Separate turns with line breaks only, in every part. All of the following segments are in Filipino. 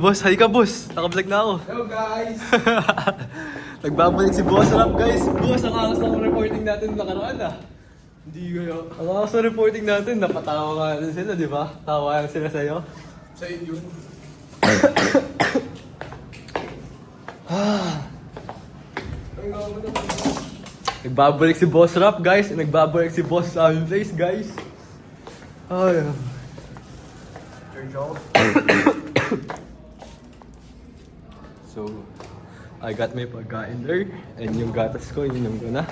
boss. Hi ka, boss. Naka-vlog na ako.
Hello guys!
Nagbabalik si Boss Rap, guys. Boss, ang angas ng reporting natin nakaraan ah.
Hindi kayo.
Ang angas ng reporting natin, napatawa nga rin sila, di ba? Tawa sila sa'yo.
Sa inyo.
Nagbabalik si Boss Rap, guys. Nagbabalik si Boss Sunface, guys. Ay. So, I got my pagkain there. And yung gatas ko, yun ko na.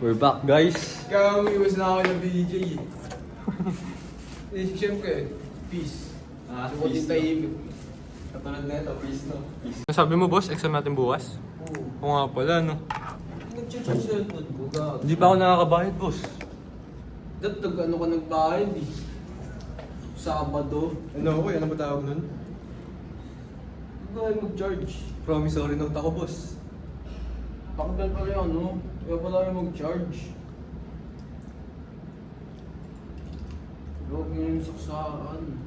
We're back, guys.
Kaya umiwas na ako ng BJ eh. Siyempre, peace.
Peace,
Peace tahimik.
Katulad na ito, peace, no? Peace. Sabi mo, boss, exam natin bukas? Oo nga pala, no?
Nag-charge cellphone ko, gag.
Hindi pa ako nakakabayad, boss.
Datag ano ka nagbayad eh. Sabado.
Ano ako, yan ang matawag nun?
Ba't mag-charge?
Promissory note ako, boss.
Pakadal pala yan, no? Kaya pala yung mag-charge. Huwag yung saksaan.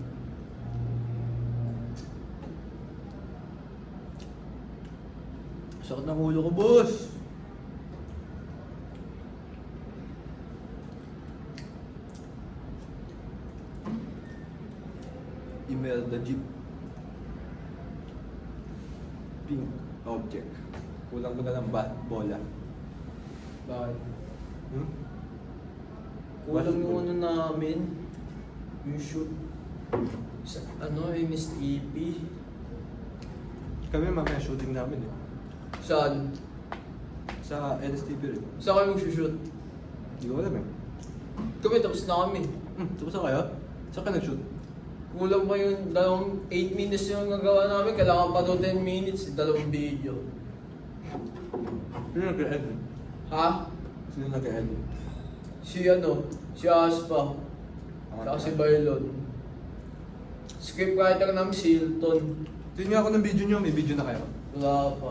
Sakit ng ulo ko, boss. Email the jeep. Pink object. Kulang ko na ng bola.
Bakit?
Hmm?
Kulang yung ano namin. Yung shoot. Sa, MSTP.
Kami mamaya shooting namin eh.
Saan?
Sa LSTV rin.
Saan kayo mag-shoot?
Hindi ko alam eh.
Kami tapos na kami.
Tapos na kayo? Saan ka nag-shoot?
Kulang pa yung 8 minutes yung nagawa namin. Kailangan pa doon 10 minutes. 2 video.
Sino nag-edit?
Ha?
Sino nag-edit?
Si Aspa. Saka si Bailon. Scriptwriter namin si Hilton.
Tingnan ako ng video nyo. May video na kayo.
Wala pa.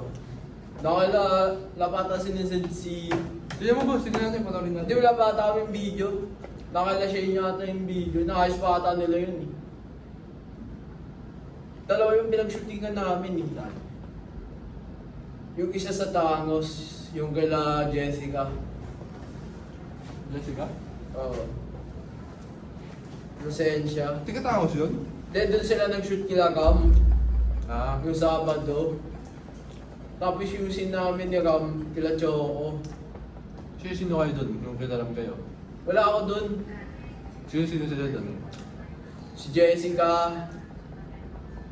Lapata si...
Tingnan mo boss. Tingnan natin. Panoorin natin.
Hindi wala pa ata kami video. Nakala-share niya ata yung video. Nakayos pa ata nila yun eh. Dalawa yung pinag-shootingan namin eh. Yung isa sa Tangos, yung gala Jessica.
Jessica?
Oo. Rosensya.
Tika-tangos yun?
Then doon sila nag-shoot kila Ram.
Ah.
Yung Sabado. Tapos yung scene namin ni Ram, kila Choco.
Sino kayo dun? Nung kilalam kayo?
Wala ako doon.
Sino sila dun?
Si Jessica,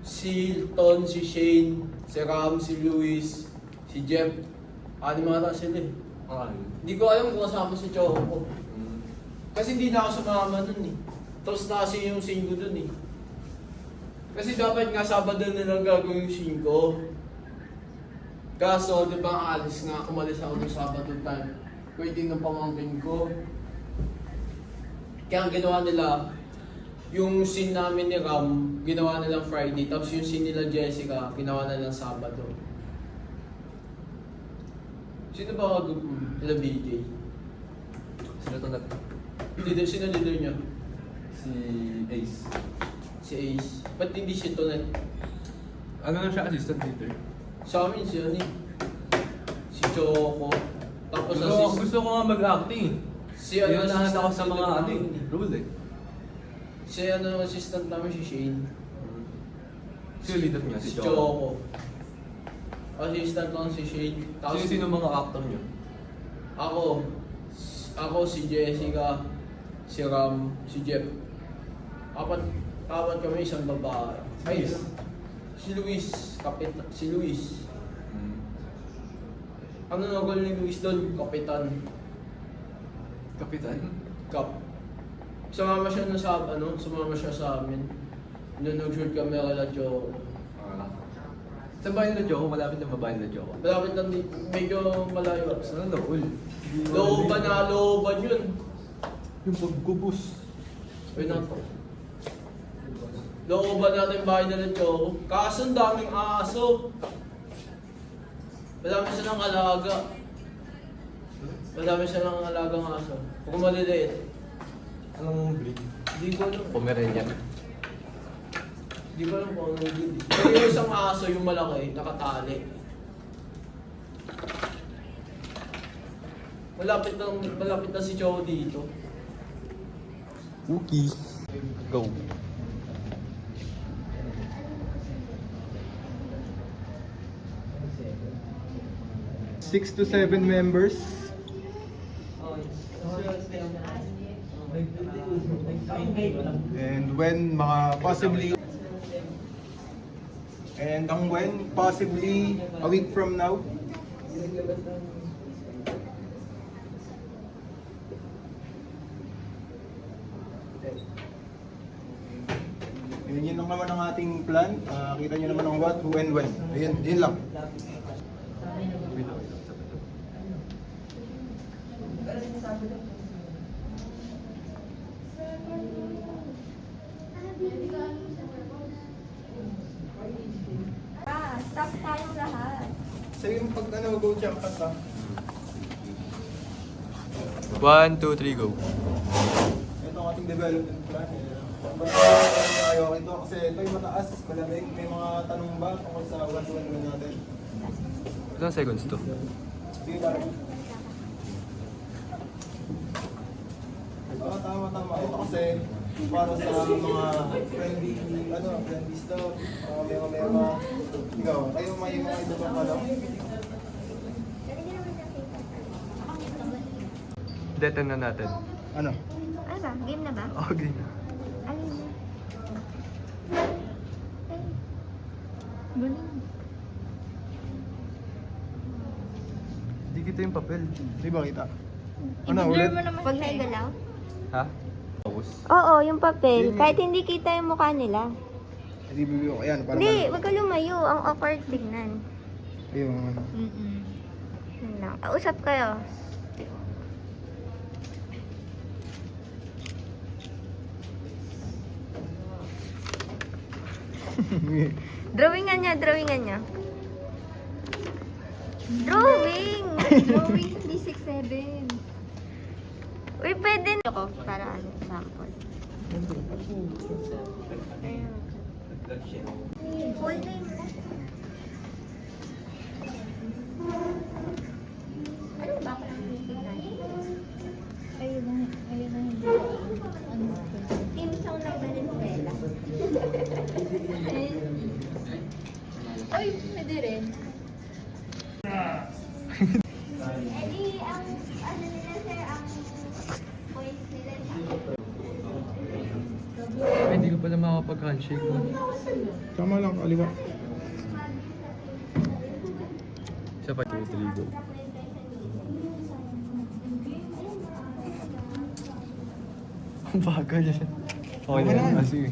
si Hilton, si Shane, si Ram, si Luis, si Jeff. Anim ata sila eh. Hindi ko alam kung kasama si Choco. Kasi hindi na ako sumama nun eh. Tapos na kasi yung scene ko dun eh. Kasi dapat nga Sabado na lang gagawin yung scene ko. Kaso, di ba alis nga, umalis ako ng Sabado time. Waiting ng pamangkin ko. Kaya ang ginawa nila, yung scene namin ni Ram, ginawa nilang Friday. Tapos yung scene nila Jessica, ginawa nilang Sabado. Sino ba mag nila BJ?
Sino to natin?
Sino leader niya?
Si Ace.
Si Ace. Ba't hindi si Tonet?
Ano na siya? Assistant leader?
Sa amin si ano eh. Si Choco. Tapos
Gusto ko nga mag-acting.
si ano
Iunahan
assistant
ako sa mga
namin
ano eh.
eh.
Rule eh.
Si ano assistant namin si Shane.
Sino leader niya?
Si Choco. Assistant lang si Shane.
Sino mga actor niyo?
Ako si Jessica, si Ram, si Jeff. Apat kami, isang babae. Ay, si Luis, si Luis. Ano na goal ni Luis doon? Kapitan.
Kapitan?
Kap. Sumama siya sa amin. Noon nag-shoot kami kala Choco.
Sa bayan na Joko, malapit na mabayan na Joko.
Malapit lang dito, medyo malayo.
Saan na ul?
Looban yun.
Yung pagkubos.
Wait na to. Looban natin bahay na Choco. Kaso ang daming aso. Madami silang alaga. Madami silang alagang aso. Kung maliliit.
Anong breed?
Hindi ko alam.
Pomeranian.
Di ko alam kung ano yun. Pero yung isang aso, yung malaki, nakatali. Malapit na si Chow dito.
Wookie. Go.
6 to 7 members. And when mga possibly a week from now. Yun lang naman ang ating plan. Kita nyo naman ang what, who, and when. Ayun, yun lang.
Stop tayong lahat.
So yung pag go jump cut ba?
1, 2, 3, go.
Ito ang ating development plan. Ayaw ito kasi ito yung mataas, malamig. May mga tanong ba tungkol sa one-to-one natin?
Ilang seconds to?
Sige, parang. Tama. Ito kasi para sa mga friendly stuff, mema. Ikaw, kayo may mga ito bang ano?
Detan na natin.
Ano?
Ano ba? Game na ba?
Okay na.
Alin na? Ay. Galing.
Hindi kita yung papel.
Di ba kita? Ano, ulit?
Huwag na igalaw?
Ha? Tapos.
Oo, yung papel. Kahit hindi kita yung mukha nila.
Hindi bibigyan ko. Ayan, parang
Hindi, wag ka lumayo. Ang awkward tignan.
Ayun, ano.
Yun lang. Usap kayo. Drawingan niya. Drawing! Drawing, hindi 6'7". Uy, pwede na ako para ano, sample. Full name mo. Ano ba ako ang titignan? Ayun na hindi. Team Song ng Valenzuela. Uy, pwede rin. Edi, ang ano nila sir, ang voice nila.
Ay, hindi ko pala makapag-handshake.
Tama lang, kaliwa.
Isa pa, 2, 3, go. Ang bagal yan. Okay na yan. Sige.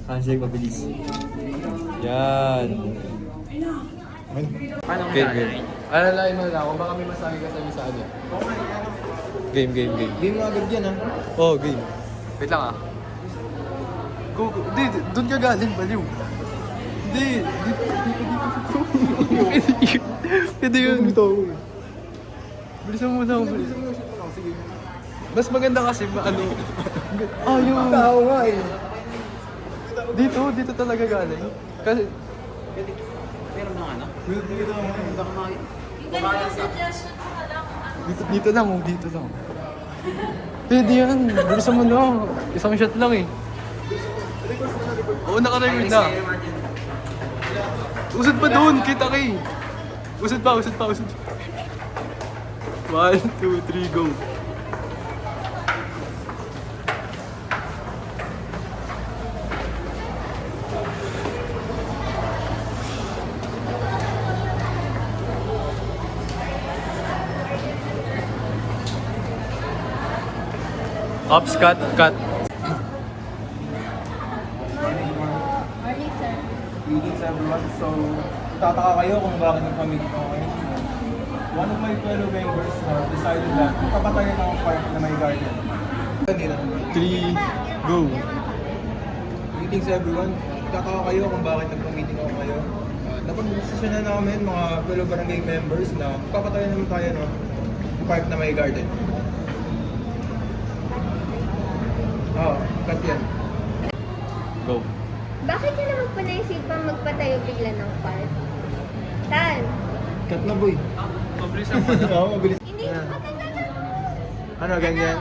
Handshake mabilis. Yan. Game. Alalain mo na ako, baka may masabi ka sa ano. Game.
Game mo agad yan, ha?
Oh, game. Wait lang ah. Go. Hindi, doon ka galing, baliw. Hindi. Pwede yun. Bilisan mo na ako.
Sige.
Mas maganda kasi ano. Yung...
Tao nga eh.
Dito talaga galing. Kasi... Dito lang. Pwede yan. Bilisan mo na. Isang shot lang eh. Oo, naka-record na. Usad pa doon, kita kay. Usad pa. 1, 2, 3, go. Ops, cut.
Greetings everyone. So, tataka kayo kung bakit nagpamit ko ngayon. One of my fellow members decided that papatayin ang park na may garden.
3, go.
Greetings everyone. Tataka kayo kung bakit nagpamiting ako kayo. napag-desisyonan namin mga fellow barangay members na magpapatayo naman tayo ng park na may garden. Oo, cut yan.
Go.
Bakit nyo naman po naisipan magpatayo bigla ng park? Saan?
Cut na boy.
Mabilis
Oo, mabilis.
Hindi,
Yan.
maganda.
Ano, ganyan?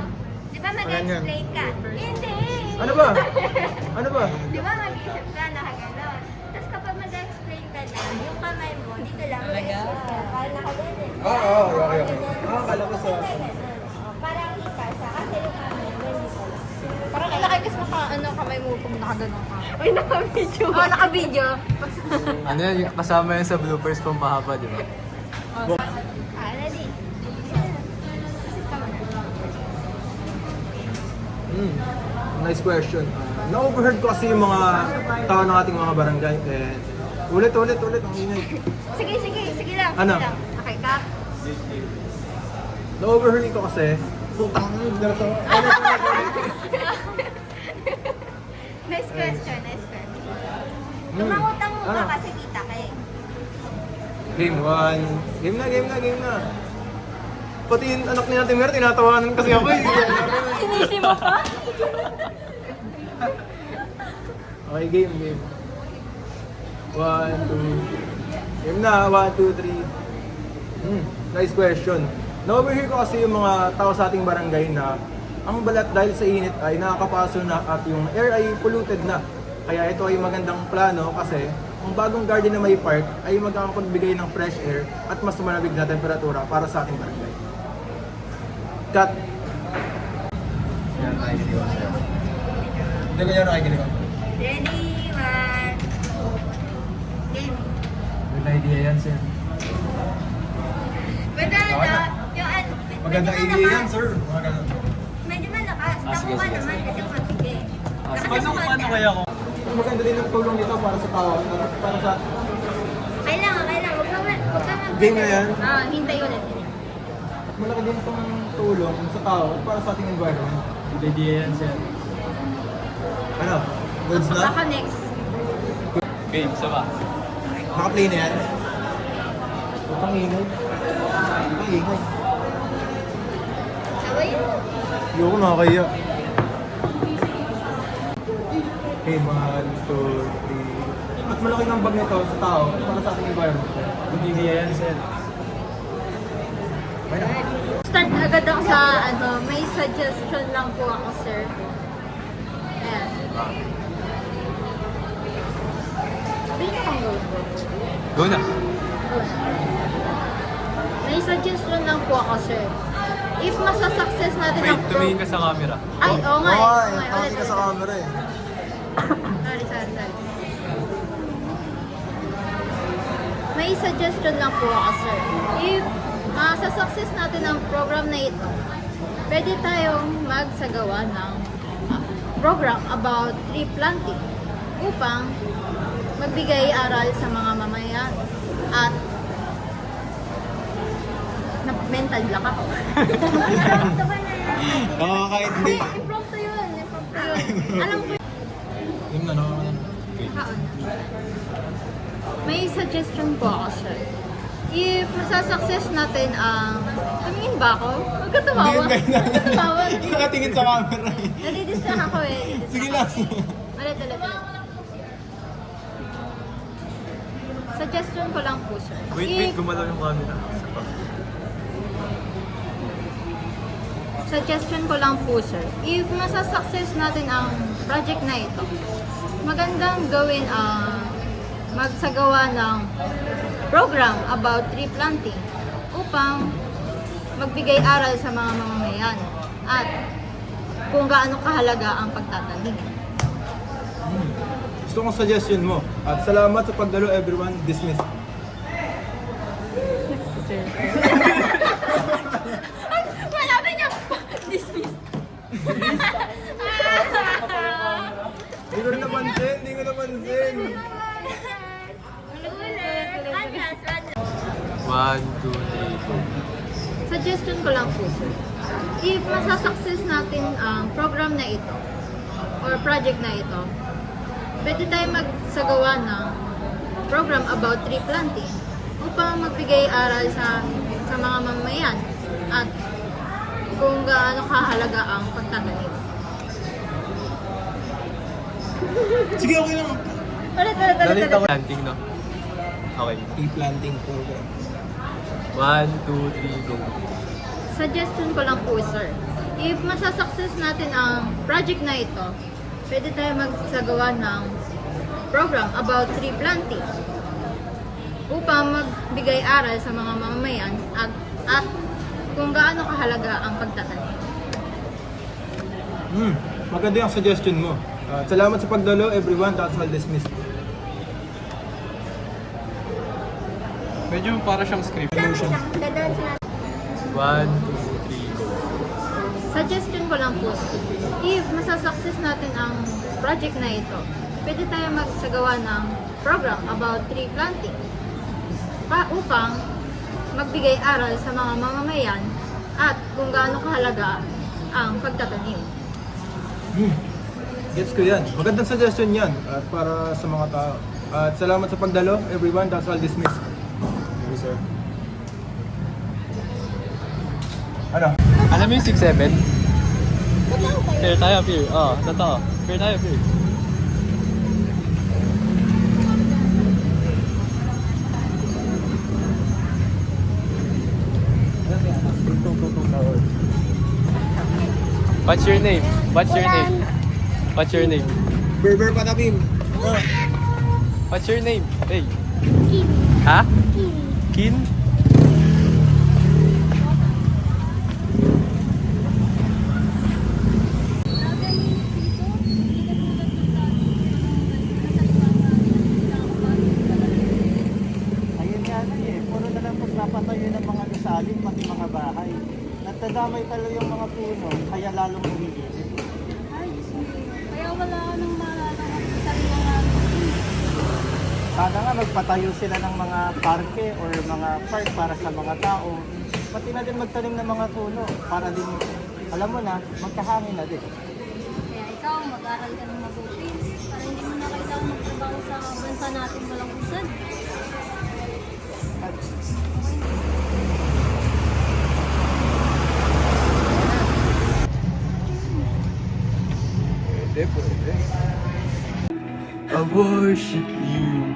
Di ba mag-explain ka? Hindi!
Ano ba? Ano ba?
Di ba mag-isip ka na gano'n? Tapos kapag mag-explain ka na, yung kamay mo, dito lang mag-explain ka. Parang nakaganon.
Oo, okay. Akala ko sa...
Parang kita siya, kasi yung kamay mo, dito lang.
Parang ilaki kasi kamay mo kung nakaganon ka.
Uy, naka-video.
Oo, naka-video.
Ano yan, kasama yan sa bloopers pang mahaba, di ba?
Ready? Kasi tama na.
Nice question. Na-overheard ko kasi yung mga tao ng ating mga barangay. Ulit, ang ingay.
Sige lang.
Ano?
Sige lang. Okay, cut.
Na-overheard ko kasi, putang
Nice question. Tumangutang mo
Ano?
ka kasi kita ka eh.
Game 1. Game na. Pati yung anak ni Ate Mer, tinatawanan kasi ako eh.
Sinisi mo pa?
Okay, game. 1, 2. Game na, 1, 2, 3. Nice question. Na-overhear ko kasi yung mga tao sa ating barangay na ang balat dahil sa init ay nakakapaso na at yung air ay polluted na. Kaya ito ay magandang plano kasi ang bagong garden na may park ay magkakapagbigay ng fresh air at mas malamig na temperatura para sa ating barangay. Cut! Yan, nakikinig ako sa'yo. Hindi ko yan nakikinig ako.
Ready, one. Game.
Good idea yan, sir.
Pwede
Okay na. Magandang idea yan, sir.
Medyo malakas.
sige,
Takuha
sige,
naman
sige.
kasi matige.
Paano kaya ako?
Maganda din ang tulong dito para sa tao. Para sa...
Kailangan. Huwag ka mag...
Game na yan.
Hintay ulit.
Malaki din itong tulong sa tao at para sa ating environment.
Good idea yan, sir.
Ano? Goods na?
Baka next.
Game, sama.
Naka-play na yan? Putang ingay.
Sabay mo.
Ayoko nakakaya. Okay, 1, 2, 3. At malaki ng bag nito sa tao at para sa ating environment.
Good idea yan, sir.
Okay na.
Start agad ako sa may suggestion lang po ako, sir. Ayan. Pwede kang go po.
Go na.
May suggestion lang po ako, sir. If masasuccess natin
Wait,
ang
tumingin ka sa camera.
Ay, oo nga eh. Oo nga eh.
Nakakita ka sa
Ulit.
camera eh.
Sorry. May suggestion lang po ako, sir. If sa-success natin ang program na ito, pwede tayong magsagawa ng program about tree planting upang magbigay aral sa mga mamayan at mental block ako.
Ito ba na yan?
Oo, kahit hindi.
Impromptu yun. Alam ko
Yung na,
may suggestion po ako, sir. If masasuccess natin ang... Tumingin ba ako? Huwag ka tumawa. Huwag ka tumawa.
Nakatingin sa camera eh.
Nadidistract ako eh.
Sige lang.
Ulit. Suggestion ko lang po, sir.
Wait, gumalaw yung camera.
Suggestion ko lang po, sir. If masasuccess natin ang project na ito, magandang gawin ang magsagawa ng program about tree planting upang magbigay aral sa mga mamamayan at kung gaano kahalaga ang pagtatanim.
Gusto kong suggestion mo. At salamat sa pagdalo everyone. Dismissed.
Wala ba niya? Dismiss.
Hindi ko napansin.
Ulit.
1, 2, 3.
Suggestion ko lang po, sir. If masasuccess natin ang program na ito or project na ito, pwede tayo magsagawa ng program about tree planting upang magbigay aral sa mga mamamayan at kung gaano kahalaga ang pagtatanim.
Sige, okay lang.
Ulit.
Planting, no? Okay.
Tree-planting program.
1, 2, 3, go.
Suggestion ko lang po, sir. If masasucess natin ang project na ito, pwede tayo magsagawa ng program about tree planting upang magbigay aral sa mga mamamayan at kung gaano kahalaga ang pagtatanim.
Maganda yung suggestion mo. Salamat sa pagdalo, everyone. That's all dismissed.
Medyo para siyang script.
Emotions.
Dadaan sa
1, 2, 3, go.
Suggestion ko lang po, if masasucess natin ang project na ito, pwede tayo magsagawa ng program about tree planting upang magbigay aral sa mga mamamayan at kung gaano kahalaga ang pagtatanim.
Gets ko yan. Magandang suggestion yan at para sa mga tao. At salamat sa pagdalo, everyone. That's all dismissed. Thank you, sir. Ano?
Alam mo yung 6-7? Fair tayo, fair. Oo, totoo. Fair tayo, fair. What's your name? What's your name? What's your name?
Berber Patapim.
What's your name? Hey.
Kim.
Ha?
Kim.
Kin?
Ayun nga na puro na lang magpapatayo ng mga gusalin, pati mga bahay. Nagtadamay talo yung mga puno, kaya lalong umiinit.
Ay, Diyos mo. Kaya wala ka nang maalala ng sarili namin.
Sana nga magpatayo sila ng mga parke or mga park para sa mga tao. Pati na din magtanim ng mga puno para din, alam mo na, magkahangin na din.
Kaya ikaw, mag-aral ka ng mabuti para hindi mo na kailangan magtrabaho sa bansa natin walang usad.
At
I worship you.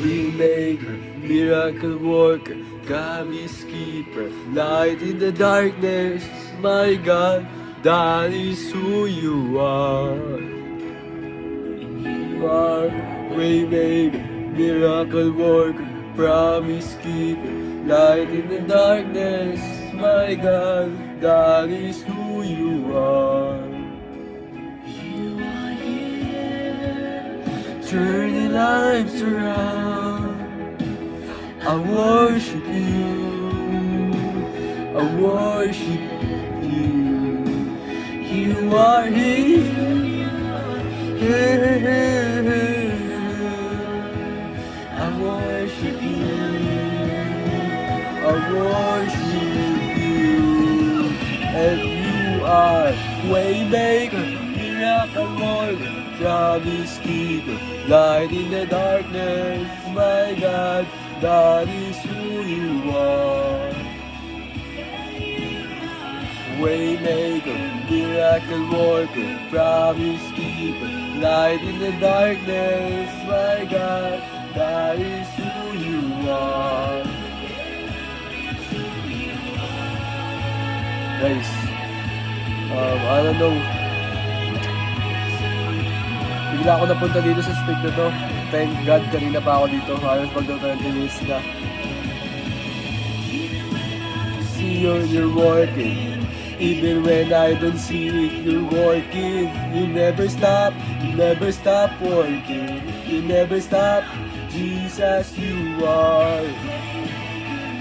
Waymaker, miracle worker, promise keeper, light in the darkness, my God, that is who you are. You are waymaker, miracle worker, promise keeper, light in the darkness, my God, that is who you are. You are here, turning lives around. I worship you, I worship you. You are here, I worship you, I worship you. And you are waymaker, miracle worker, promise keeper, light in the darkness, my God, that is who you are. Waymaker, miracle worker, promise keeper, light in the darkness, my God, that is who you are. Guys, I don't know. Bigla ako napunta dito sa street na to. Thank God, kanina pa ako dito. Halos mag-20 minutes na. See you're working. Even when I don't see it, you're working. You never stop working. You never stop, Jesus, you are.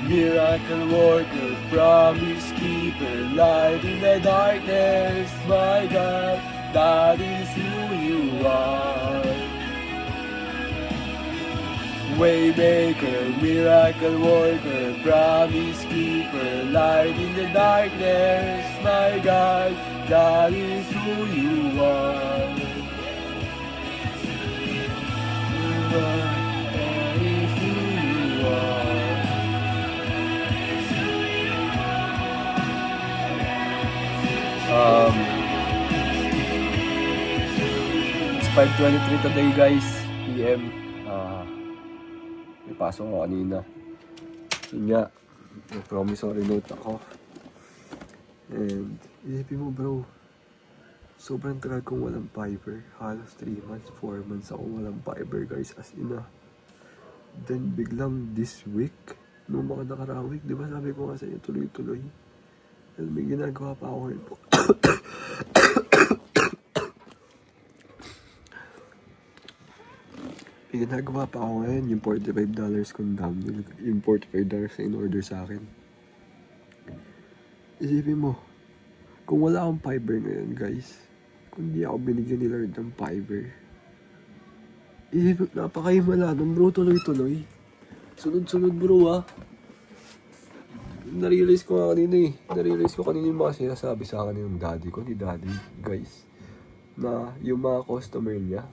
Miracle worker, promise keeper, light in the darkness, my God, that is who you are. Waymaker, miracle worker, promise keeper, light in the darkness, my God, that is who you are. that is who you are. It's 5:23 today guys, PM. May pasok ako kanina. Yun nga, may promissory note ako. And isipin mo bro, sobrang tagal kong walang fiber. Halos 3 months, 4 months ako walang fiber guys, as in na. Then biglang this week, nung mga nakaraang week, di ba sabi ko nga sa inyo tuloy-tuloy. And may ginagawa pa ako ngayon po. May ginagawa pa ako ngayon, yung $45 kong down, yung $45 na in-order sa akin. Isipin mo, kung wala akong fiber ngayon guys, kung di ako binigyan ni Lord ng fiber, isipin, napakahimala nun bro, tuloy-tuloy. Sunod-sunod bro ah. Narealize ko nga kanina eh. Narealize ko kanina yung mga sinasabi sa akin yung daddy ko, ni daddy guys, na yung mga customer niya,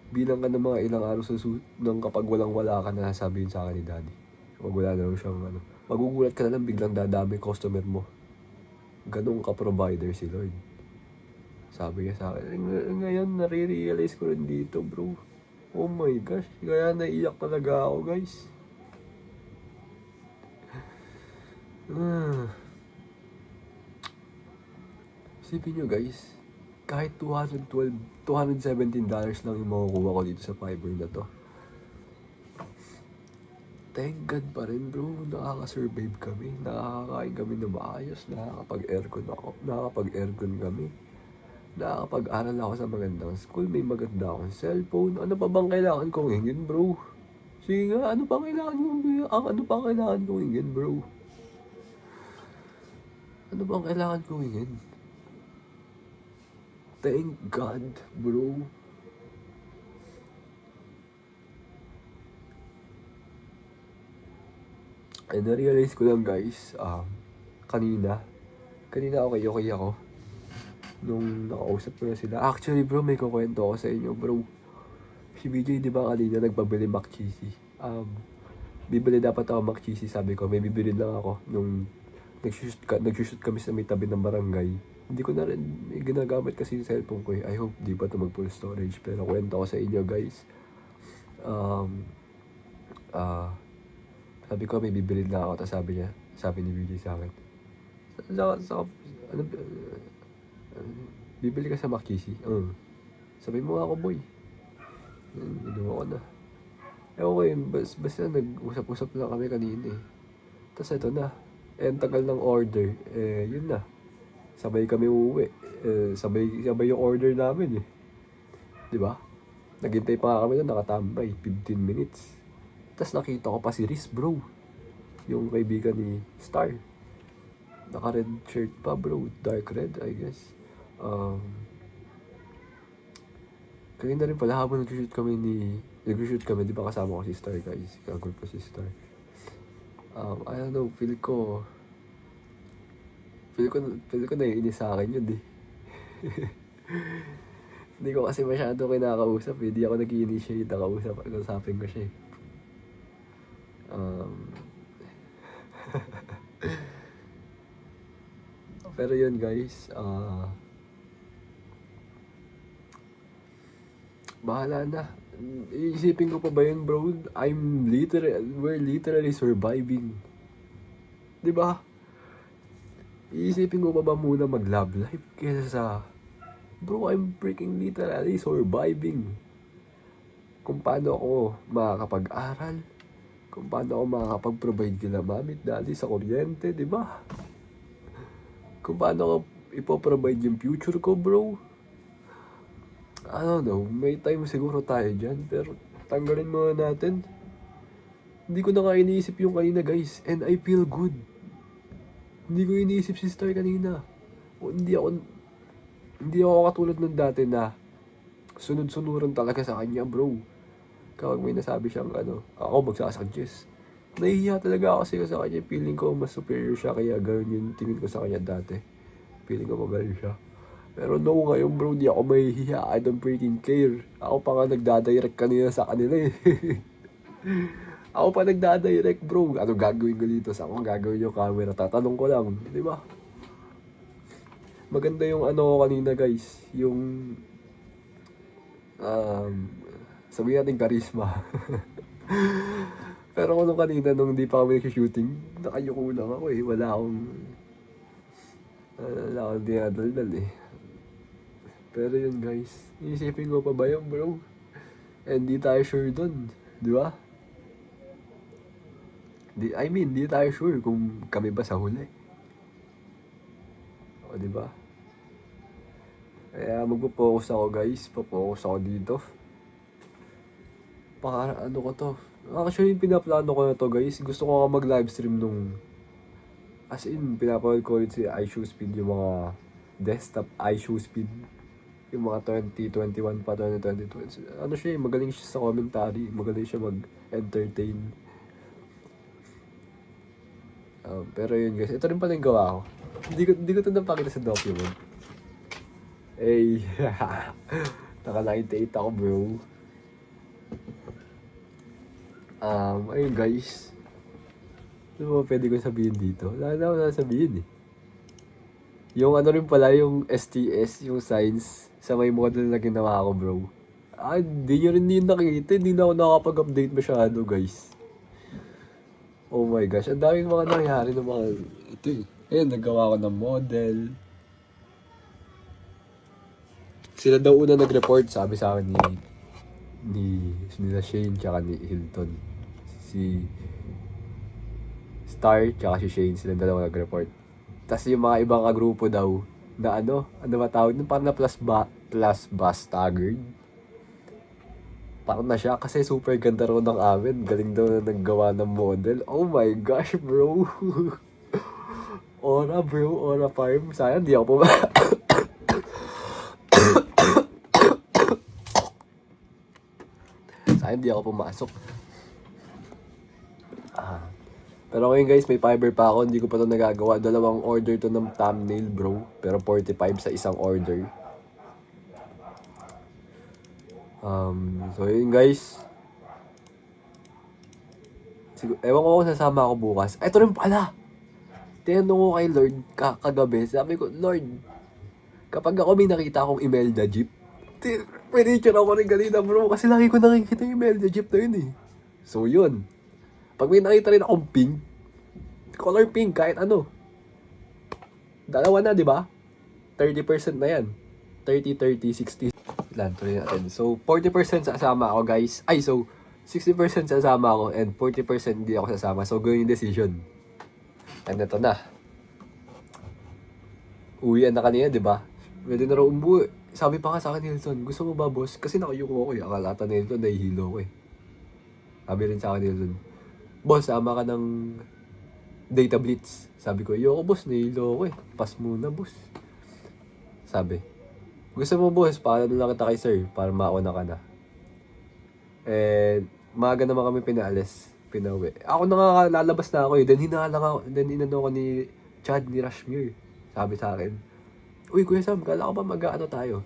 bilang ka ng mga ilang araw sa nang kapag walang-wala ka na sabihin sa akin ni daddy. Kapag wala na siyang ano, magugulat ka na lang biglang dadami customer mo. Ganun ka-provider si Lord. Sabi niya sa akin, ngayon nare-realize ko rin dito bro. Oh my gosh, kaya naiyak talaga ako guys. Isipin nyo guys, kahit $217 lang yung makukuha ko dito sa fiber na to. Thank God pa rin bro, nakaka-survive kami, nakakakain kami na maayos, nakakapag-aircon kami, nakakapag-aral ako sa magandang school, may maganda akong cellphone. Ano pa bang kailangan kong hingin bro? Sige nga, ano pang kailangan kong hingin bro? Ano bang kailangan kong hingin? Thank God bro. And na-realize ko lang guys, kanina okay ako. Nung nakausap ko na sila. Actually bro, may kukwento ako sa inyo bro. Si BJ di ba kanina nagpabili mac cheesy? Bibili dapat ako mac cheesy, sabi ko. May bibili lang ako. Nung nag-shoot kami sa may tabi ng barangay. Hindi ko na rin ginagamit kasi yung cellphone ko eh. I hope di pa ito mag full storage. Pero kwento ko sa inyo guys. Sabi ko may bibili na ako. Tapos sabi ni BJ sa akin, bibili ka sa Makisi? Sabi mo ako boy. Ginawa ko na. Okay, basta nag-usap-usap lang kami kanina eh. Tapos ito na. Ang tagal ng order. Yun na. Sabay kami uuwi. Sabay yung order namin eh. Diba? Naghintay pa nga kami na nakatambay. 15 minutes. Tapos nakita ko pa si Riz bro. Yung kaibigan ni Star. Naka-red shirt pa bro. Dark red I guess. Kanina rin pala habang nag-shoot kami, di ba kasama ko si Star guys. Kagul ko si Star. I don't know, feel ko naiinis sa akin yun eh. Hindi ko kasi masyado kinakausap eh. Hindi ako nag-i-initiate na kausapin ko siya eh. Pero yun guys, bahala na. Iisipin ko pa ba yun bro? We're literally surviving. Diba? Iisipin ko pa ba muna mag-love life kesa sa bro, I'm freaking literally surviving. Kung paano ako makakapag-aral, kung paano ako makakapag-provide kila mami at daddy sa kuryente, diba? Kung paano ako ipoprovide yung future ko bro. I don't know, may time siguro tayo dyan, pero tanggalin muna natin. Hindi ko na nga iniisip yung kanina guys, and I feel good. Hindi ko iniisip si Star kanina. Hindi ako katulad ng dati na sunod-sunuran talaga sa kanya bro. Kapag may nasabi siyang ako magsasuggest. Nahihiya talaga ako kasi sa kanya, feeling ko mas superior siya, kaya gano'n yung tingin ko sa kanya dati. Feeling ko magaling siya. Pero no, ngayon bro, di ako mahihiya. I don't freaking care. Ako pa nga nagdadirect kanina sa kanila eh. Ako pa nagdadirect bro. Ano gagawin ko dito? Saan ko gagawin yung camera? Tatanong ko lang. Di ba? Maganda yung ano kanina guys. Yung sabihin natin charisma. Pero nung kanina, nung di pa kami nag-shooting, nakayuko lang ako eh. Wala akong dinadaldal eh. Pero yun guys, iisipin ko pa ba yun bro? And di tayo sure dun, di ba? Di tayo sure kung kami ba sa huli. O di ba? Kaya magpo-focus ako guys, po-focus ako dito. Para ano ko to? Actually, pinaplano ko na to guys. Gusto ko nga mag-livestream nung as in, pinapanood ko yun si iShowSpeed, yung mga desktop iShowSpeed. Yung mga 2021 pa, 2022. Ano siya, magaling siya sa commentary. Magaling siya mag-entertain. Pero yun guys, ito rin pala yung gawa ko. Hindi ko ito napakita sa document. Eh, naka 98 ako bro. Ayun guys. Ano ba pwede ko sabihin dito? Wala na ako sabihin eh. Yung ano rin pala, yung STS, yung science, sa may model na ginawa ko bro. Hindi nyo rin nakikita. Hindi na ako nakapag-update masyado guys. Oh my gosh, ang daming mga nangyari ng mga ito eh. Ayun, naggawa ko ng model. Sila daw una nag-report, sabi sa akin ni Shane tsaka ni Hilton. Si Star tsaka si Shane, sila dalawa nag-report. Tapos yung mga ibang kagrupo daw na ano ba tawag nun? Parang na plus bus staggered. Parang na siya kasi super ganda raw ng amin. Galing daw na naggawa ng model. Oh my gosh bro. Ora farm. Sayang di ako pumasok. Pero ngayon guys, may fiber pa ako. Hindi ko pa ito nagagawa. 2 order to ng thumbnail bro. Pero 45 sa isang order. So yun guys. Ewan ko kung sasama ako bukas. Ito rin pala. Tinanong ko kay Lord kagabi. Sabi ko, Lord, kapag ako may nakita akong Imelda Jeep, pinicture ako rin kanina bro. Kasi lagi ko nakikita yung Imelda Jeep na yun eh. So yun. Pag may nakita rin akong pink, color pink, kahit ano. 2 na, di ba? 30% na yan. 30, 60. Ilan, tuloy natin. So, 40% sasama ako, guys. So, 60% sasama ako and 40% hindi ako sasama. So, gawin yung decision. And ito na. Uwian na kanina, di ba? Pwede na raw umuwi. Sabi pa nga sa akin ni Hilton, gusto mo ba, boss? Kasi nakayuko ako eh. Akala ata ni Hilton, nahihilo ko eh. Sabi rin sa akin ni Hilton, boss, sama ka ng data blitz. Sabi ko, ayoko boss, nahilo ako eh. Pass muna boss. Sabi, gusto mo boss, paano lang kita kay sir para mauna ka na. Maaga naman kami pinauwi. Ako na nga lalabas na ako eh. Then inano ko ni Chad ni Rashmir. Sabi sa akin, uy Kuya Sam, kala ko ba mag-ano tayo?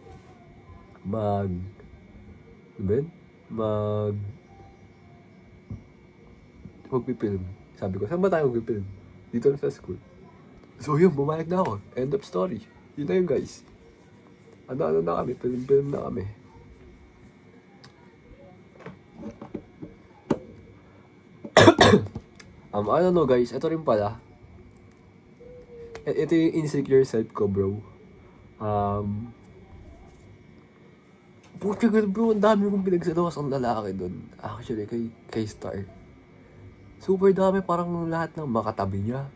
Magpipilm. Sabi ko, saan ba tayo magpipilm? Dito lang sa school. So yun, bumayag na ako. End of story. Yun na yun guys. Ano na kami, film na kami. I don't know guys, ito rin pala. Ito yung insecure self ko bro. Portugal bro, ang dami kong pinagsalawas ang lalaki dun. Actually, kay Star. Super dami, parang lahat ng makatabi niya.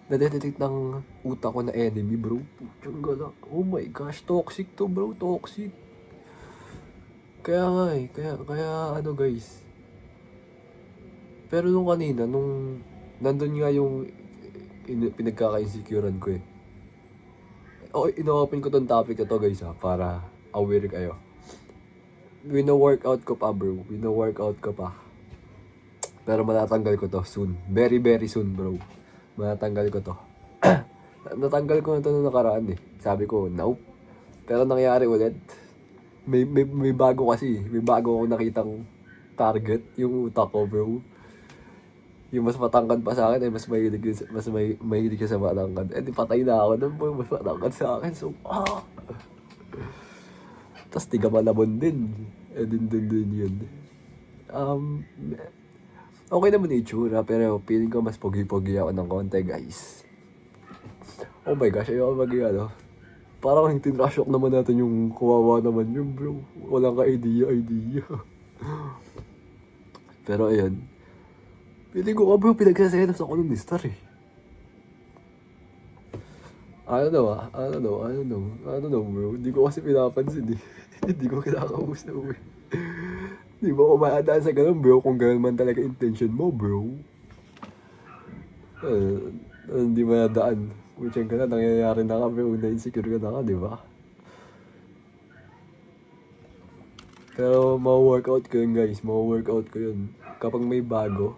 Nadedetect ng utak ko na enemy, bro. Putyang gala. Oh my gosh, toxic to, bro. Toxic. Kaya nga eh. Kaya ano, guys. Pero nung kanina, nandun nga yung pinagkaka-insecurean ko eh. Ino-open ko tong topic na to, guys, ha, para aware kayo. Wino-workout ko pa, bro. Wino-workout ko pa. Pero matatanggal ko to soon. Very, very soon, bro. Matatanggal ko to. Natanggal ko na ito nung nakaraan eh. Sabi ko, nope. Pero nangyari ulit. May bago kasi. May bago ako nakitang target. Yung utak ko, bro. Yung mas matangkad pa sa akin ay mahilig siya sa matangkad. Eh, di patay na ako nun po. Mas matangkad sa akin. So, tas tiga malabon din. Eh, din yun. Okay naman yung itsura, pero feeling ko mas pogi-pogi ako ng konti, guys. Oh my gosh, ayaw mag-ano. Parang tinrashok naman natin yung kawawa naman yun, bro. Walang ka-idea. Pero ayun. Feeling ko, bro, pinagsaselos ako ng Star eh. I don't know, bro. Hindi ko kasi pinapansin eh. Hindi ko kinakausap eh. Hindi mo ako maadaan sa ganun, bro, kung ganun man talaga intention mo, bro. Hindi mo nadaan. Kutsyan ka na, nangyayari na ka, bro, na-insecure ka na ka, di ba? Pero, ma-workout ko yun, guys. Ma-workout ko yun. Kapag may bago,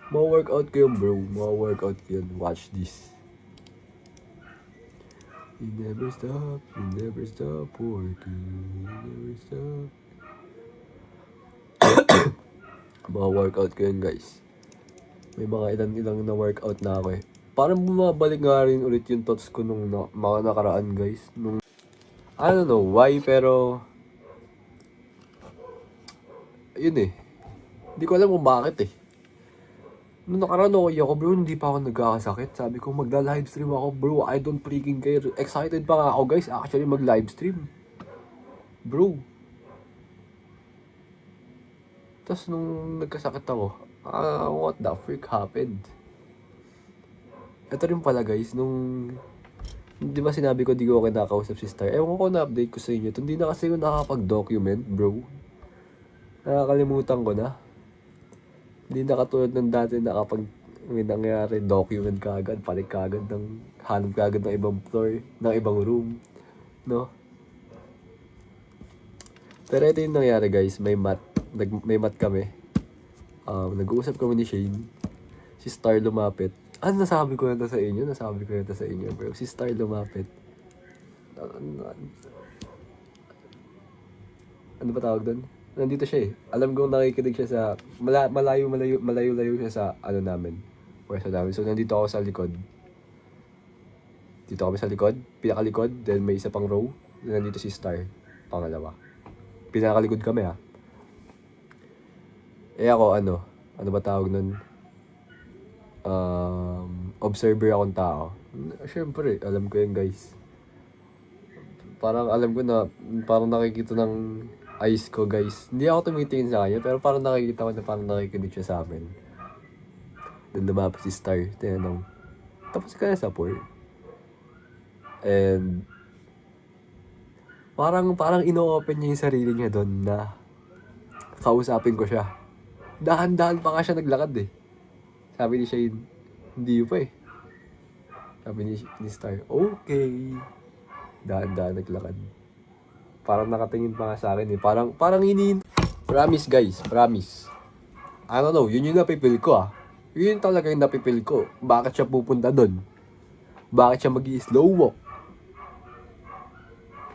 ma-workout ko yun, bro. Ma-workout ko yun. Watch this. You never stop working. You never stop. Mga workout ko yun, guys. May mga ilang na workout na ako eh. Parang bumabalik nga rin ulit yung thoughts ko nung mga nakaraan, guys. I don't know why, pero yun eh. Hindi ko alam kung bakit eh. Nung nakaraan ako, bro, hindi pa ako nagkakasakit. Sabi ko, magla-livestream ako, bro. I don't freaking care. Excited pa nga ako, guys, actually mag-livestream. Bro. Tapos nung nagkasakit ako, what the freak happened? Ito rin pala, guys, di ba sinabi ko di ko kinakausap si Star? Ewan ko na-update ko sa inyo. Hindi na kasi ko nakakapag-document, bro. Nakakalimutan ko na. Hindi na katulad ng dati na kapag may nangyari, document ka agad, panik ka agad, hanap ka agad ng ibang floor, ng ibang room. No? Pero ito yung nangyari, guys. May mat kami. Nag-uusap kami ni Shane. Si Star lumapit. Nasabi ko na ito sa inyo. Bro. Si Star lumapit. Ano ba tawag doon? Nandito siya eh. Alam ko nakikinig siya sa malayo siya sa namin. Pwesto namin. So nandito ako sa likod. Dito kami sa likod, pinakalikod, then may isa pang row. Nandito si Star, pangalawa. Pinakalikod kami ha. Eh ako ano ba tawag nun? Observer akong tao. Siyempre, alam ko yun, guys. Parang alam ko na, parang nakikita ng eyes ko, guys. Hindi ako tumitingin sa kanya, pero parang nakikita ko na parang nakikinig siya sa amin. Doon lumapit si Star, tinanong, tapos ka na sa pool? And parang ino-open niya yung sarili niya doon na kausapin ko siya. Dahan-dahan pa nga siya naglakad eh. Sabi ni Shane, hindi pa eh. Sabi ni Star, okay. Dahan-dahan naglakad. Parang nakatingin pa nga sa akin eh. Parang Promise guys, promise. I don't know, yun yung napipil ko ah. Yun talaga yung napipil ko. Bakit siya pupunta doon? Bakit siya mag-i-slow walk?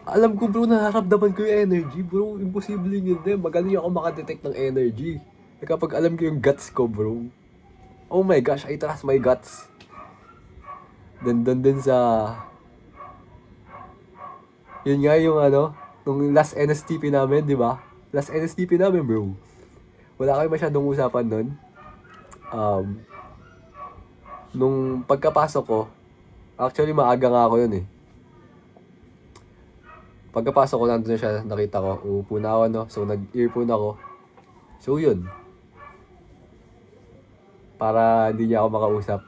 Alam ko bro, nararamdaman ko yung energy bro. Imposible yun din. Magaling ako makadetect ng energy. Eh, kapag alam ko yung guts ko bro. Oh my gosh, I trust my guts. Then din sa... Yun nga yung nung last NSTP namin, di ba? Last NSTP namin bro. Wala kayo masyadong usapan nun. Nung pagkapasok ko, actually maaga nga ako yun eh. Pagkapasok ko, nandun na siya, nakita ko, uupo na ako, no? So, nag-earphone ako. So, yun. Para hindi niya ako makausap.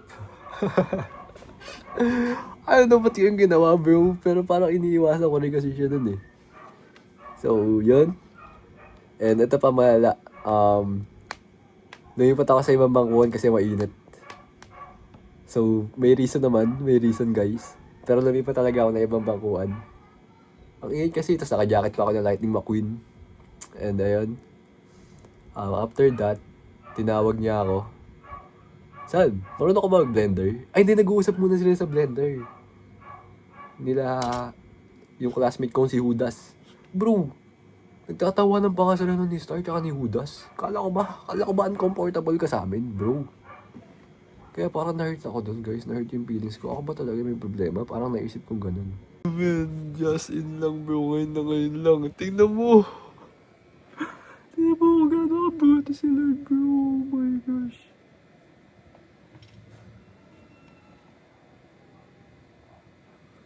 I don't know ba't yung ginawa, bro. Pero parang iniiwasan ko rin kasi siya dun eh. So, yun. And ito pa malala. Lumipat ako sa ibang bangkuhan kasi mainit. So, may reason naman. May reason, guys. Pero lumipat talaga ako na ibang bangkuhan. Ang init kasi, tapos naka-jacket pa ako ng Lightning McQueen. And ayun. After that, tinawag niya ako. Saan? Marunong ako mag-blender? Ay, hindi, nag-uusap muna sila sa blender. nila yung classmate kong si Judas. Bro, nagtatawanan pa nga sila nun ni Star tsaka ni Judas. Kala ko ba uncomfortable ka sa amin, bro? Kaya parang na-hurt ako dun, guys. Na-hurt yung feelings ko. Ako ba talaga may problema? Parang naisip kong ganun. Man, just in lang, bro. Ngayon lang. Tingnan mo. Tingnan mo kung gano'n kabuti si Lord, bro. Oh my gosh.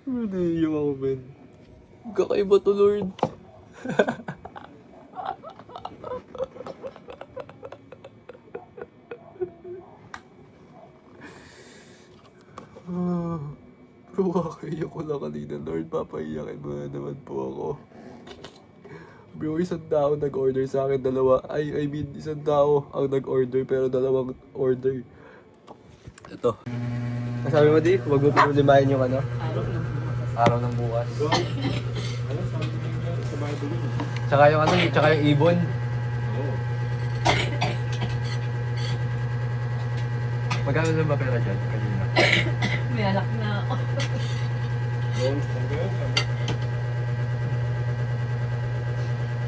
Naiiyak ako, man. Kakaiba to, Lord. Bro, kakaiyak ko lang kanina, Lord. Papaiyakin mo na naman po ako. Bro, isang tao nag-order sa akin, isang tao ang nag-order pero dalawang order. Ito. Nasabi mo, Di? Huwag mo pinulimahin yung ano? Araw ng bukas. Tsaka yung ano, tsaka yung ibon. Magkano lang ba pera dyan kanina?
May alak na ako.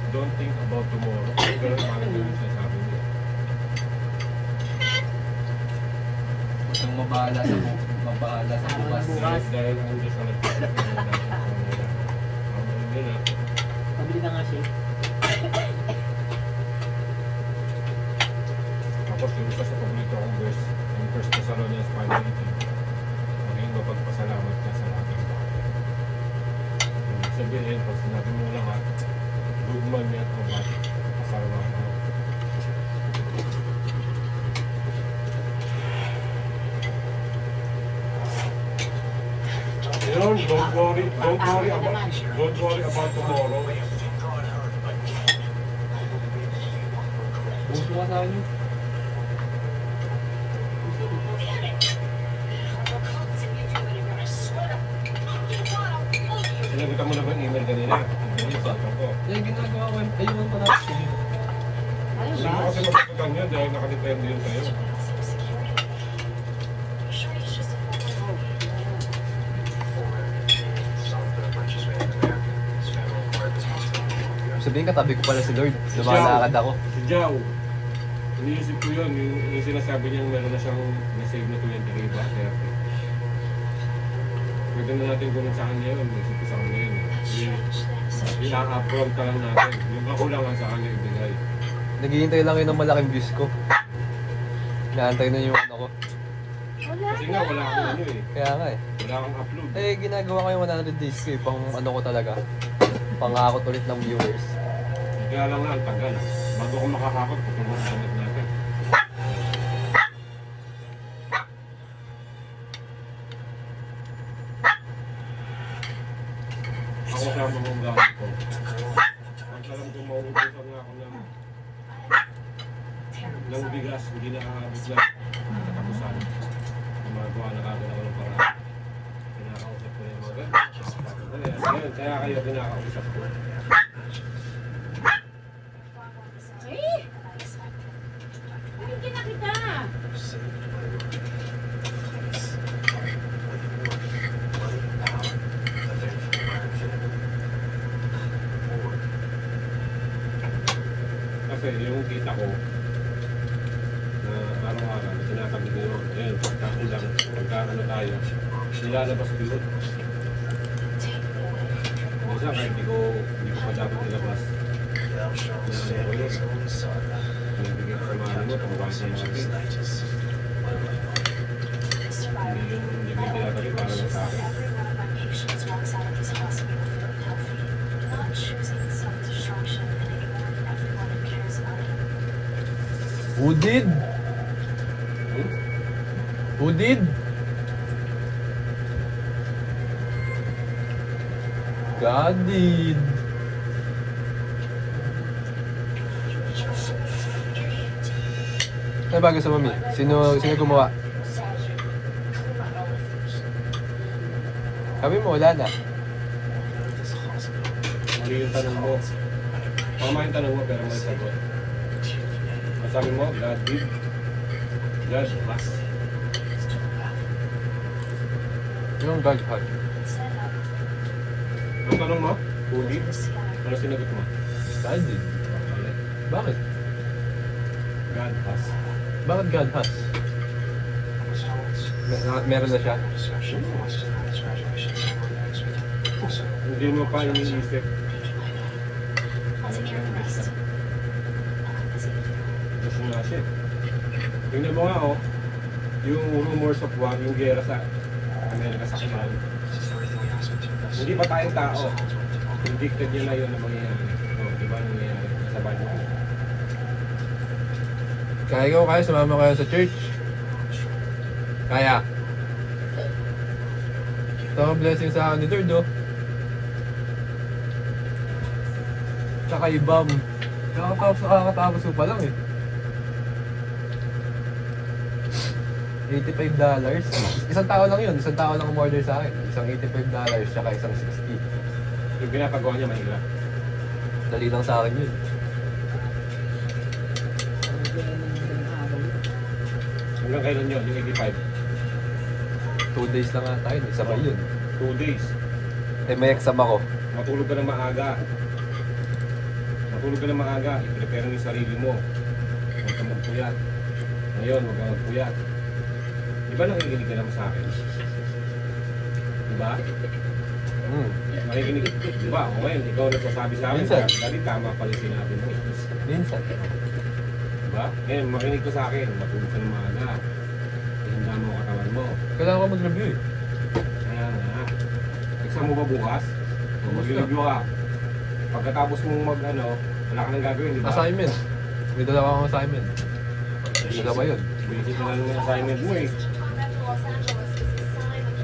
Don't think about tomorrow. Pero parang yun siya sabi niya.
Itong mabahala sa bukas.
Dahil ang Diyos ang nagpapalala natin. Hindi na.
Pabili na nga siya.
Tapos yung isa sa paborito kong verse, yung First Thessalonians 5:18, maging mapagpasalamat ka sa lahat ng bagay. Ibig sabihin, pag sinabi mo lahat, good man yan o bad, pasalamat mo. Yun, don't worry about tomorrow.
Buso ka sa akin.
Sinagutan mo na ba yung email kanina? Yung cellphone ko.
Yung ginagawa ko, ayun pa na.
Hindi mo kasi masagutan yun dahil nakadepende yun sa'yo.
Sabihin katabi ko pala si Lord. Lumalakad ako.
Si Jao. Iniisip ko yun, yung sinasabi niya meron na siyang na-save na 20k ba? 30. Pwede na natin kunin sa kanya yun. Isip ko sa kanya yun. I-upfront ka lang natin. Yung kakulangan sa kanya ibigay.
Naghihintay lang yun ng malaking views ko. Naantay na yung ano ko.
Kasi nga wala akong ano eh.
Kaya nga eh.
Wala akong upload.
Eh, ginagawa ko yung 100 days ko eh. Pang ano ko talaga. Pangakot ulit ng viewers.
Kaya lang na ang tagal. Bago ko makakakot, pupunod sa net natin. Ako sa mga gamit ko. Ang alam ko mauubusan nga ako ng bigas, hindi nakakabot na katapusan. Gumagawa na kagad ako ng paraan. Kinakausap ko yung mga ganyan. Kaya kayo kinakausap ko. Kasi yung kita ko na araw-araw, sinatabi ko yun. Ayun, pagkakulang, pagkaano tayo, nilalabas ko yun. Minsan kahit hindi ko pa dapat nilabas. Nilalabas ko yun. Pinibigay ko sa mahal mo, pangbahan sa mga akin. Hindi ko yung tinatabi para lang sa akin.
Who did? Who did? God did. Ano ba gusto mo, Mi? Sino gumawa? Sabi mo, wala na.
Mali yung tanong mo. Tama yung tanong mo pero may sagot. Sabi mo, God did. God must.
Yung God had.
Ang tanong mo, Uli, ano sinagot mo?
Saan din?
Mali.
Bakit?
God has.
Bakit God has? Meron na siya?
Hindi mo pa iniisip. Alam mo yung gusto. Gusto nga siya. Tingnan mo nga oh, yung rumors of war, yung gera sa Amerika sa Iran. Hindi pa tayong tao. Predicted niya na yun na mangyayari. O, di ba nangyayari? Nasa Bible.
Kaya ko kayo, sumama kayo sa church. Kaya. Ito ang blessing sa akin ni Lord, oh. Tsaka ibang. Nakakatapos ko pa lang eh. $85. Isang tao lang yun. Isang tao lang umorder sa akin. Isang $85 tsaka isang 60.
Yung pinapagawa niya mahirap.
Dali lang sa akin yun.
Hanggang kailan yun? Yung 85?
2 days lang nga tayo. Sabay yun.
2 days.
Eh may exam ako.
Matulog ka na maaga. Matulog ka na maaga. I-prepare mo yung sarili mo. Huwag ka magpuyat. Ngayon, huwag ka magpuyat. Di ba nakikinig ka naman sa akin? Di ba? Nakikinig. Di ba? O ngayon, ikaw nagsasabi sa akin.
Minsan.
Dali tama pala yung sinabi mo.
Minsan.
Di ba? Ngayon, makinig ko sa akin. Matulog ka na maaga. Ihanda mo ang katawan mo.
Kailangan ko mag-review eh.
Kaya nga. Exam mo ba bukas? O mag-review ka. Pagkatapos mong wala ka nang gagawin, di ba?
Assignment. May dalawa akong assignment. Dalawa yun.
Basic na lang yung assignment mo eh.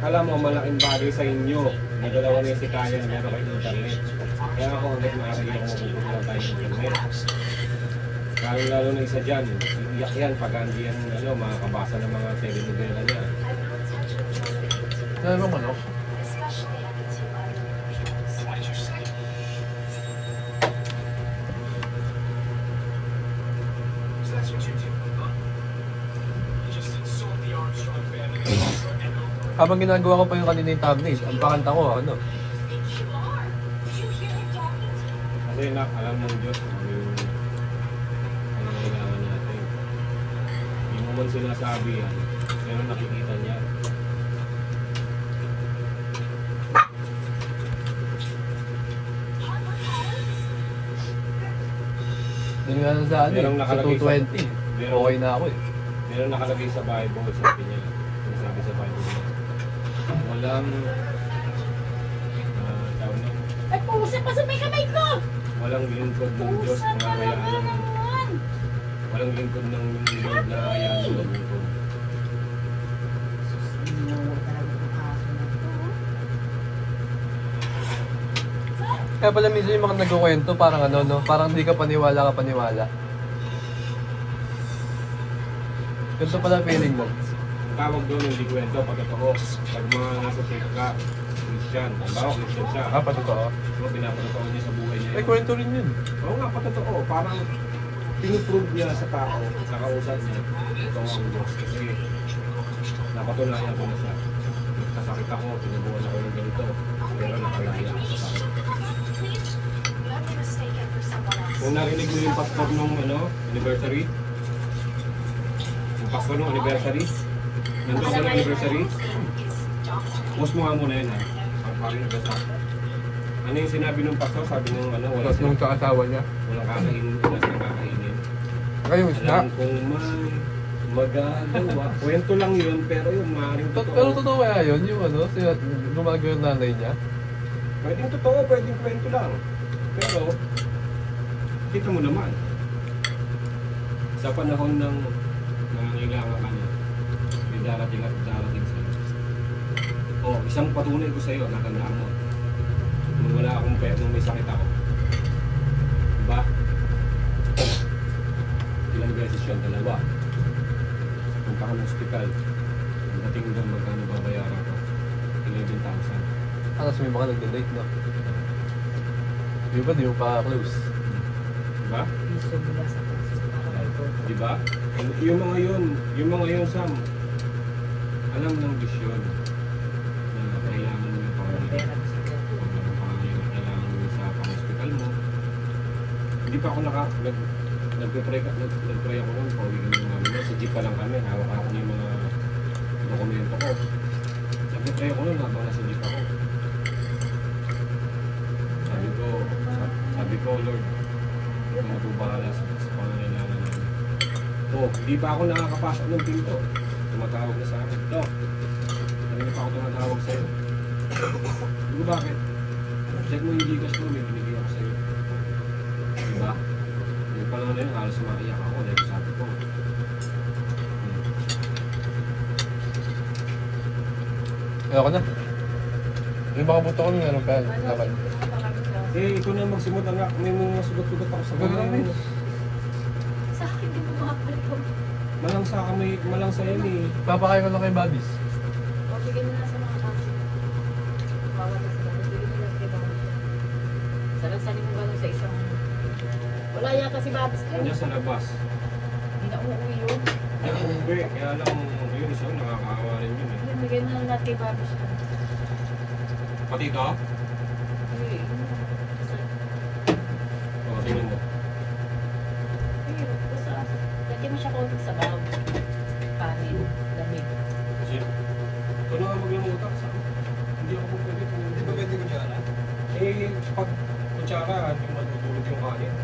Alam mo, malaking bagay sa inyo na dalawa na yung si Kaya na meron kayo internet. Kaya ako hanggang maaari ako mapupunta lang tayo ng internet. Lalo na isa dyan, iiyak yan pag hindi yan makakabasa ng mga telenovela niya.
Kaya mo ano? Habang ginagawa ko pa yung kanina yung thumbnail, ang pakanta ko, ano?
Kasi alam ng Diyos yung kailangan natin. Hindi mo man sinasabi yan, pero nakikita niya.
Yun nga sa ano
Merong
sa
nakalagay
220.
Merong-
Okay na ako eh.
Meron nakalagay sa Bible, sabi niya. Yung sabi sa Bible niya. Walang tawag na,
Ay, pusa pa sa may kamay ko!
walang lingkod ng Diyos
Pusa
na
ka
hayaan ng
naman!
walang lingkod ng Lord na hayaan ng lingkod.
Kaya pala minsan yung mga nagkukwento, parang ano, no? Parang hindi ka paniwala. Ganito pala feeling nun.
Ang tawag doon hindi kwento, pag totoo. Pag mga nasa faith ka, Christian, halimbawa Christian siya,
Patotoo.
so pinapatotoo niya sa buhay niya.
Ay, kwento rin yun.
Oo nga, patotoo. Parang pinuprove niya sa tao, sa kausap niya, ito ang Diyos. Kasi napatunayan ko na siya. Kasakit ako, pinubuhan ako ng ganito. Pero nakalaya ako sa tao. Kung narinig mo yung pastor nung anniversary, yung pastor nung anniversary, nandun sa anniversary, post mo nga muna yun ha. Parang nabasa. Ano yung sinabi ng pastor? Sabi nung wala
Tapos nung sa asawa niya.
walang kakainin, wala silang kakainin.
Kayo, isda.
Alam kong may magagawa. Kwento lang yun, pero yung maaaring
Pero
totoo.
totoo kaya yun, yung ano, gumagawa yung nanay niya.
Pwedeng totoo, pwedeng kwento lang. Pero, kita mo naman, sa panahon ng nangangailangan ka na, may darating at darating sa'yo. O, isang patunay ko sa'yo, natandaan mo. Nung wala akong pera, nung may sakit ako. Diba? Ilang beses yun? 2. Punta ka ng hospital. Ang dating doon, magkano babayaran ko? 11,000.
Tapos may mga nagda-date, no? Di ba, di mo pa close?
Diba? Diba? Yung mga yun, Sam, alam ng Diyos yun na kailangan mo yung pamilya. Huwag lang ang pangangailangan Hindi pa ako nagpre ako noon. Pauwi kami ng mami mo. Sa jeep pa lang kami. Hawak-hawak niya yung mga dokumento ko. Nagpre ako noon habang nasa jeep ako. Sabi ko, Lord, ikaw na po bahala sa pangangailangan namin. Hindi pa ako nakakapasok ng pinto. Tumatawag na sa akin. Hindi pa ako tumatawag sa'yo. Hindi ko bakit? Check mo yung Gcash mo, may binigay ako sa'yo. Diba? Yung panahon na yun, halos maiyak ako dahil sabi ko.
Ayoko na. Yung baka buto ko nung meron pa. Dapat.
Ikaw na magsimot anak. May mga sugat-sugat ako sa bahay.
Sa akin, di mo makapalito.
Malang sa yan eh.
Papakain ko lang kay Babis.
O, bigyan mo na sa mga taxi. Bawat na sila. Bigyan mo lang kay Babis. Salang-saling mo ba sa isang... Wala yata si Babis.
Kanya sa labas.
Hindi na uuwi yun.
Hindi, kaya lang yun isa, nakakaawa rin yun eh.
Bigyan na lang natin kay Babis.
Pati ito? Tingnan mo.
Lagyan mo siya konti sa bawang. Kanin, lamig.
Kasi, ito na nga maglamutak sa hindi ako pwede. Hindi ba pwede kutsara? Pag kutsara, hindi matutulog yung kanin.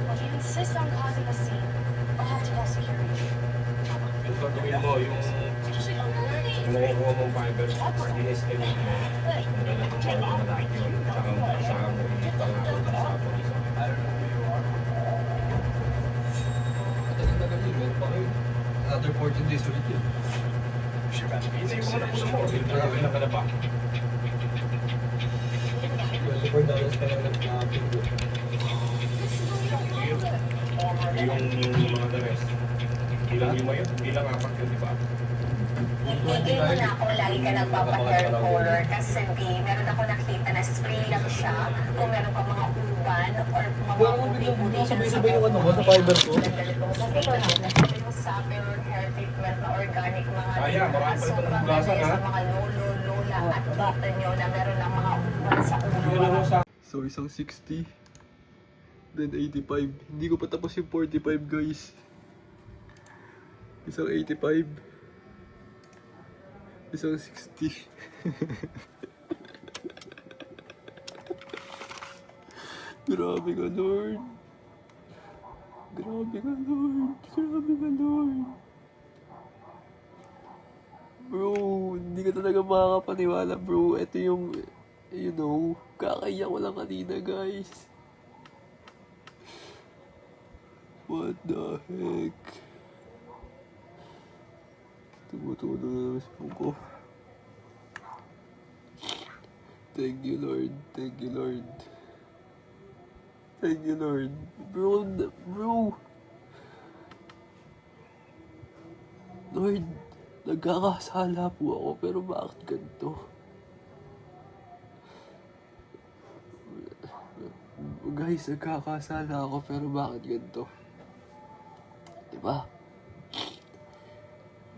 If you insist on causing a scene, I'll have to call security.
Yung gagawin mo, yung nakukuha mong fiber, di-estimate mo, kung kailan kung paano mo lahat yun, tsaka saan mo ipangako sa police.
Another 14 days ulit yun.
Hindi mo alam kung mo, ilan ka na ba?
$24 pa lang nag-pingo.
Yung mga the rest. Ilang lima yun? Ilang apat yun, di ba?
Hindi mo na ako lagi ka nagpapa-hair color kasi meron ako nakita na spray lang siya kung meron pa mga uban or mga puti-puti siya sa
fiber ko.
yung sabi or hair treatment na organic mga
Kaya, marami pa
sobrang
itong hugasan,
ganda
ha?
sa mga lolo-lola at kita nyo na meron ng mga uban sa
Yun
ulo.
lang sa
So, isang 60. Then 85. Hindi ko pa tapos yung 45, guys. Isang 85. Isang 60. Grabe ka, Lord. Grabe ka, Lord. Grabe ka, Lord. Bro, hindi ka talaga makakapaniwala, bro. Ito yung, you know, kakaiyak ko lang kanina, guys. What the heck? Tumutulo na naman sa phone ko. Thank you, Lord. Thank you, Lord. Thank you, Lord. Bro. Lord, nagkakasala po ako, pero bakit ganito? Guys, nagkakasala ako, pero bakit ganito? Diba?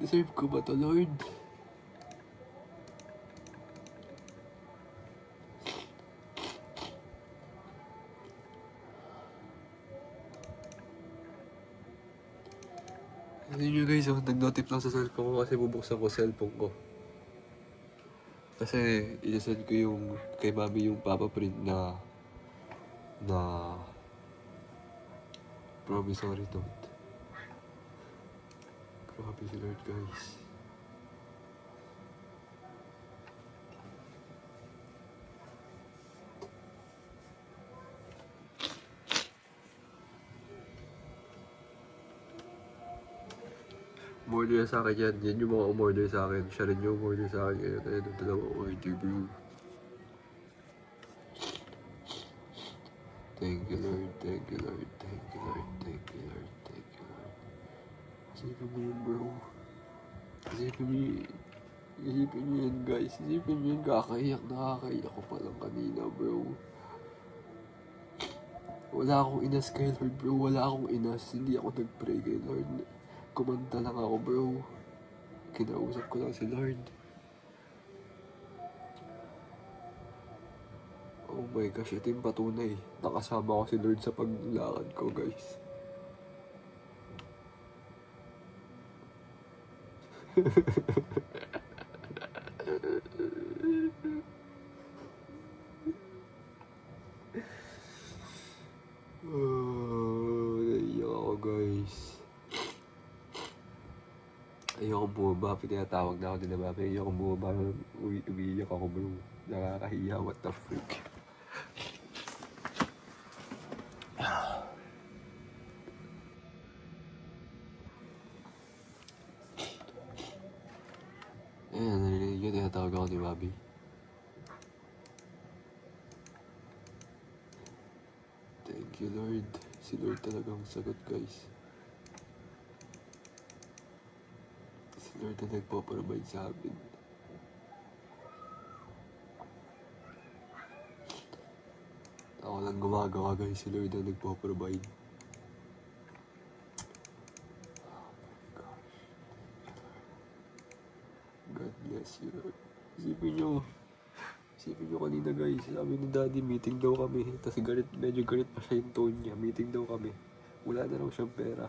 Deserve ko ba to, Lord? Ano nyo guys, nag-notif lang sa cellphone ko kasi bubuksan ko cellphone ko. Kasi inisend ko yung kay mami yung papaprint na promissory note. Grabe si Lord, guys. Umorder sa akin yan. Yan yung mga umorder sa akin. Siya rin yung umorder sa akin. Ayun, yung dalawang order, bro. Thank you, Lord. Thank you, Lord. Thank you, Lord. Thank you, Lord. Thank you, Lord. Isipin mo yun, bro. Isipin mo yun. Isipin mo yun, guys. Isipin mo yun. Nakakaiyak ko pa lang kanina, bro. Wala akong inas kay Lord, bro. Wala akong inas. Hindi ako nag-pray kay Lord. Kumanta lang ako, bro. Kinausap ko lang si Lord. Oh my gosh, ito yung patunay. Nakasama ko si Lord sa paglakad ko, guys. Oh, naiyak ako, guys. Ayoko bumaba, pinatawag na ako nila mami. Ayoko bumaba, umiiyak ako, bro. Nakakahiya, what the freak. Ayan, narinig yun, tinatawag ako ni mami. Thank you, Lord. Si Lord talagang sagot, guys. Si Lord na nagpo-provide sa amin. Ako lang gumagawa, guys. Si Lord na nagpo-provide. Oh my gosh. God bless you, Lord. Isipin nyo kanina, guys. Sabi ni Daddy, meeting daw kami. Tapos medyo galit pa siya yung tone niya. Meeting daw kami. Wala na raw siyang pera.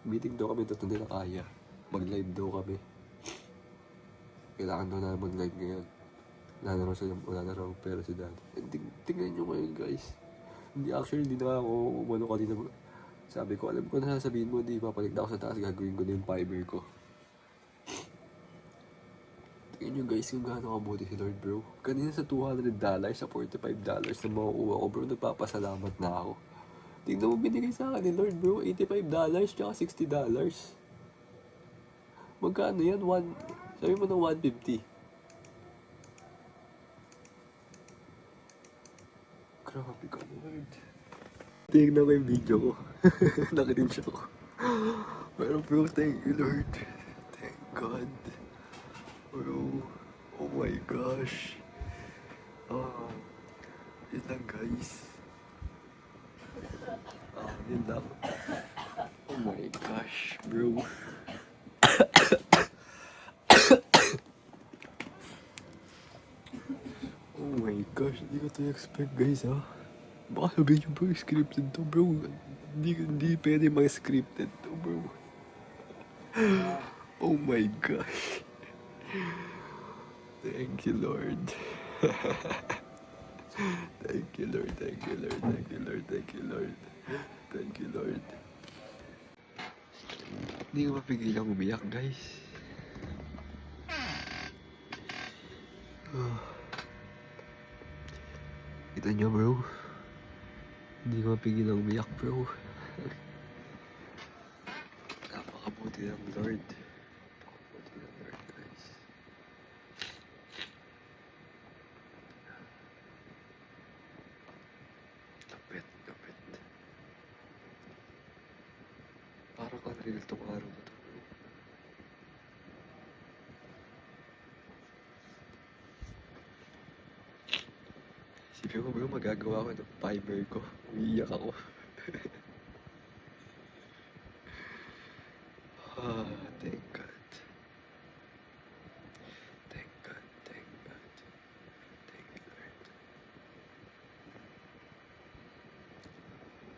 Meeting daw kami, tapos hindi na kaya. Mag-live daw kami. Kailangan daw na mag-live ngayon. Wala na raw pera si Daddy. And tingnan nyo ngayon, guys. Hindi na ako umano kanina. Sabi ko, alam ko na sasabihin mo, hindi papalit na ako sa taas. Gagawin ko na yung fiber ko. Tingnan nyo, guys, kung gaano kabuti si Lord, bro. Kanina sa $200, sa $45 na makukuha ko, bro, nagpapasalamat na ako. Tingnan mo binigay sa akin ni Lord, bro. $85 tsaka $60. Magkano yan? Sabi mo ng 150. Grabe ka, Lord. Tingnan ko yung video ko. Nakitin siya ko. Pero bro, thank you, Lord. Thank God. Bro, oh my gosh. Yun lang, guys. Yun lang. Oh my gosh, bro. Oh my gosh, hindi ko to expect, guys, ha. Baka sabihin nyo, bro, scripted to, bro. Hindi pwede mag-scripted to, bro. Oh my gosh. Thank you, Lord. Thank you, Lord. Thank you, Lord. Thank you, Lord. Thank you, Lord. Thank you, Lord. Hindi ko mapigilang umiyak, guys. Kita nyo, bro. Hindi ko mapigilang umiyak, bro. Napakabuti ng Lord. Napakabuti ng Lord, guys. Kapit. Parang unreal tong araw na to, bro. Isipin ko, bro, magagawa ko ng fiber ko. Umiiyak ako.